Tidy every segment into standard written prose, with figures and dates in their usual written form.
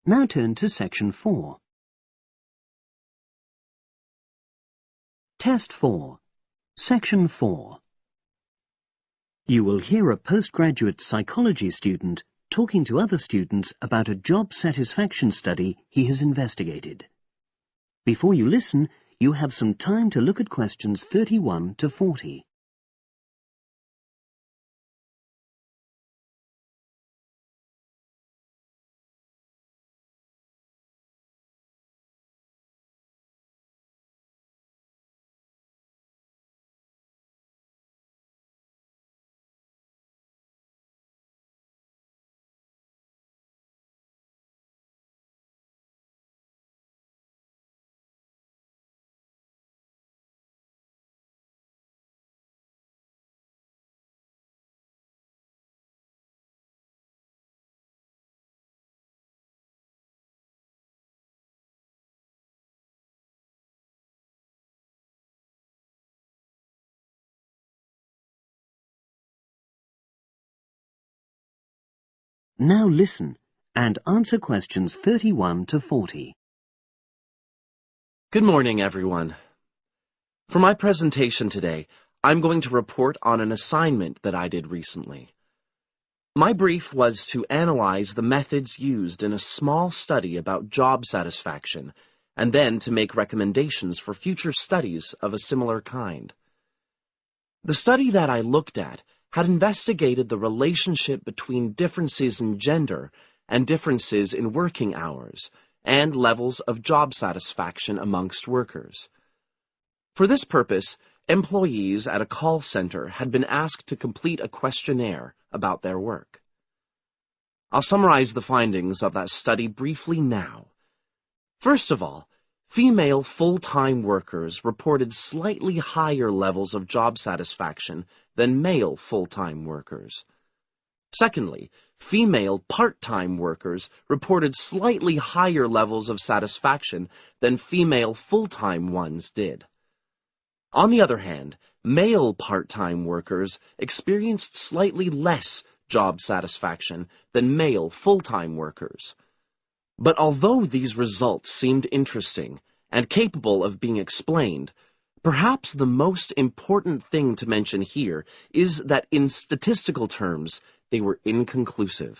Now turn to Section 4. Test 4. Section 4. You will hear a postgraduate psychology student talking to other students about a job satisfaction study he has investigated. Before you listen, you have some time to look at questions 31 to 40. Now listen and answer questions 31 to 40. Good morning, everyone. For my presentation today, I'm going to report on an assignment that I did recently. My brief was to analyze the methods used in a small study about job satisfaction, and then to make recommendations for future studies of a similar kind. The study that I looked at had investigated the relationship between differences in gender and differences in working hours and levels of job satisfaction amongst workers. For this purpose, employees at a call center had been asked to complete a questionnaire about their work. I'll summarize the findings of that study briefly now. First of all, female full-time workers reported slightly higher levels of job satisfaction than male full-time workers. Secondly, female part-time workers reported slightly higher levels of satisfaction than female full-time ones did. On the other hand, male part-time workers experienced slightly less job satisfaction than male full-time workers. But although these results seemed interesting and capable of being explained, perhaps the most important thing to mention here is that in statistical terms, they were inconclusive.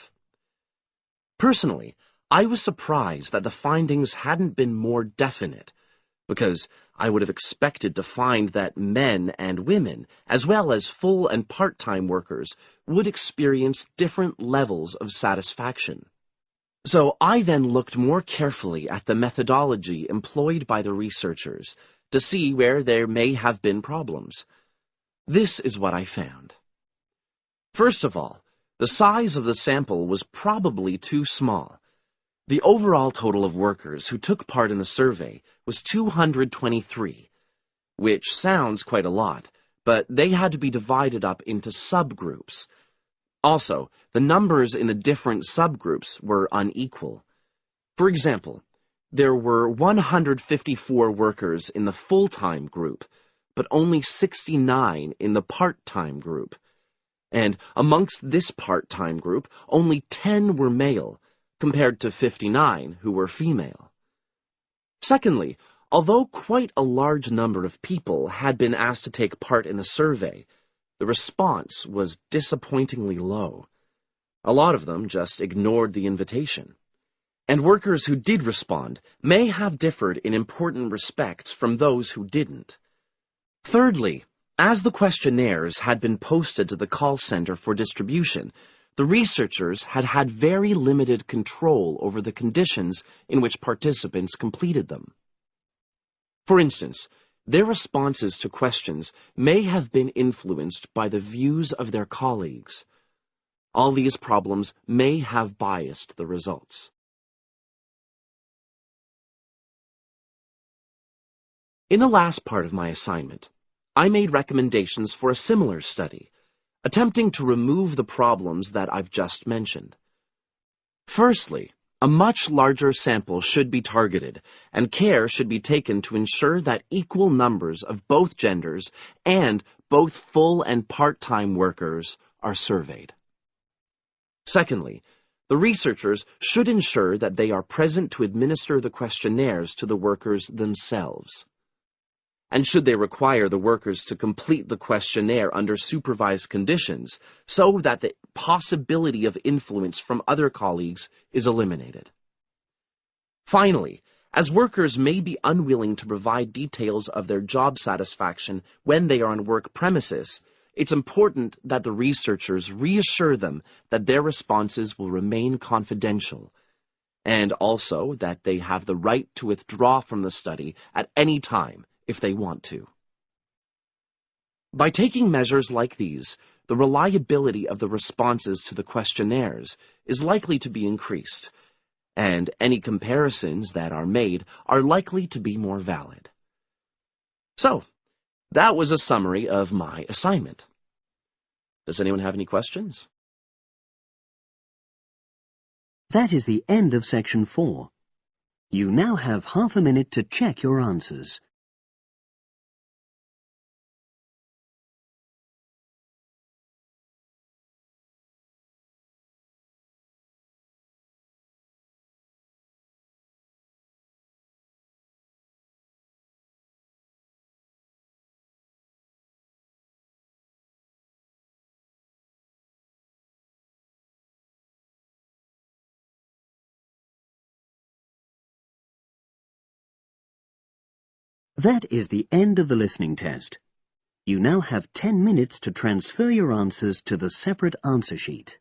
Personally, I was surprised that the findings hadn't been more definite, because I would have expected to find that men and women, as well as full and part-time workers, would experience different levels of satisfaction. So I then looked more carefully at the methodology employed by the researchers to see where there may have been problems. This is what I found. First of all, the size of the sample was probably too small. The overall total of workers who took part in the survey was 223, which sounds quite a lot, but they had to be divided up into subgroups. Also, the numbers in the different subgroups were unequal. For example, there were 154 workers in the full-time group, but only 69 in the part-time group. And amongst this part-time group, only 10 were male, compared to 59 who were female. Secondly, although quite a large number of people had been asked to take part in the survey, the response was disappointingly low. A lot of them just ignored the invitation. And workers who did respond may have differed in important respects from those who didn't. Thirdly, as the questionnaires had been posted to the call center for distribution, the researchers had had very limited control over the conditions in which participants completed them. For instance, their responses to questions may have been influenced by the views of their colleagues. All these problems may have biased the results. In the last part of my assignment, I made recommendations for a similar study, attempting to remove the problems that I've just mentioned. Firstly, a much larger sample should be targeted, and care should be taken to ensure that equal numbers of both genders and both full and part-time workers are surveyed. Secondly, The researchers should ensure that they are present to administer the questionnaires to the workers themselves. And should they require the workers to complete the questionnaire under supervised conditions so that the possibility of influence from other colleagues is eliminated. Finally, as workers may be unwilling to provide details of their job satisfaction when they are on work premises, it's important that the researchers reassure them that their responses will remain confidential, and also that they have the right to withdraw from the study at any time if they want to. By taking measures like these, the reliability of the responses to the questionnaires is likely to be increased, and any comparisons that are made are likely to be more valid. So, that was a summary of my assignment. Does anyone have any questions? That is the end of section 4. You now have half a minute to check your answers. That is the end of the listening test. You now have 10 minutes to transfer your answers to the separate answer sheet.